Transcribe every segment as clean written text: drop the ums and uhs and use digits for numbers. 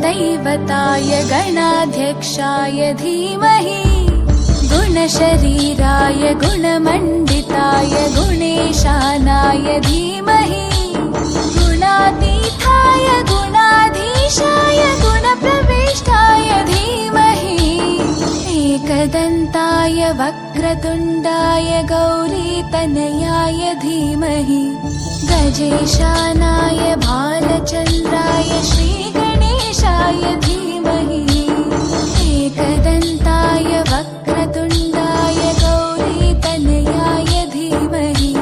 गुरुदैवताय गणाध्यक्षाय धीमहि गुणशरीराय गुणमण्डिताय गुणेशानाय धीमहि गुणातीताय गुणाधीशाय गुणप्रविष्टाय धीमहि एकदन्ताय वक्रतुण्डाय गौरीतनयाय धीमहि गजेशानाय भालचन्द्राय श्रीगणेशाय धीमहि एकदन्ताय वक्रतुण्डाय गौरीतनयाय धीमहि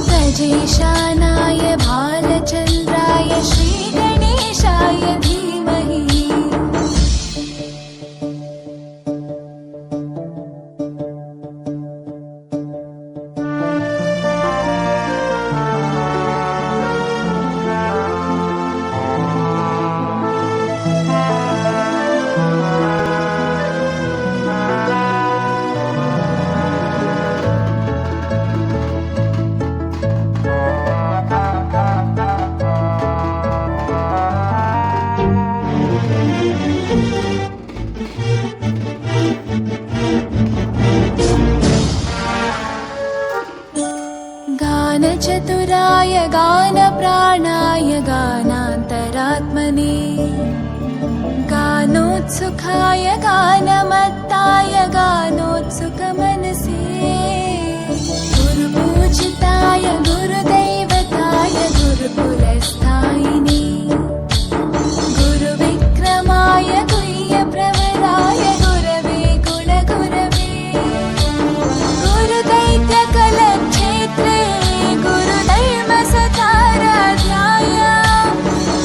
गजेशानाय भालचन्द्राय श्रीगणेशाय धीमहि गानचतुराय गानप्राणाय गानान्तरात्मने गानोत्सुकाय गानमत्ताय गानोत्सुकमनसे गुरुपूजिताय गुरुदैवताय गुरुकुलस्थायिने गुरुविक्रमाय गुह्यप्रवराय गुरवे गुणगुरवे गुरुदैत्यकलक्षेत्रे गुरुधर्मसताराध्याय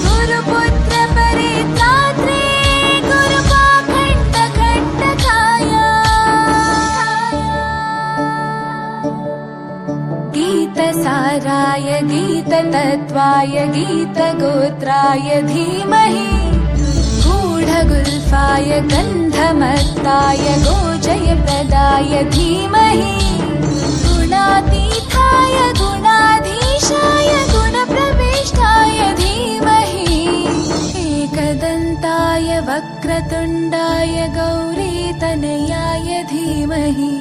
गुरुपुत्रपरित्रात्रे गुरुपाखण्डकण्टकाय गीतसाराय गीततत्त्वाय गीतगोत्राय धीमहि गूढगुल्फाय गन्धमत्ताय गोजयप्रदाय धीमहि गुणातीताय गुणाधीशाय गुणप्रविष्टाय धीमहि एकदन्ताय वक्रतुण्डाय गौरीतनयाय धीमहि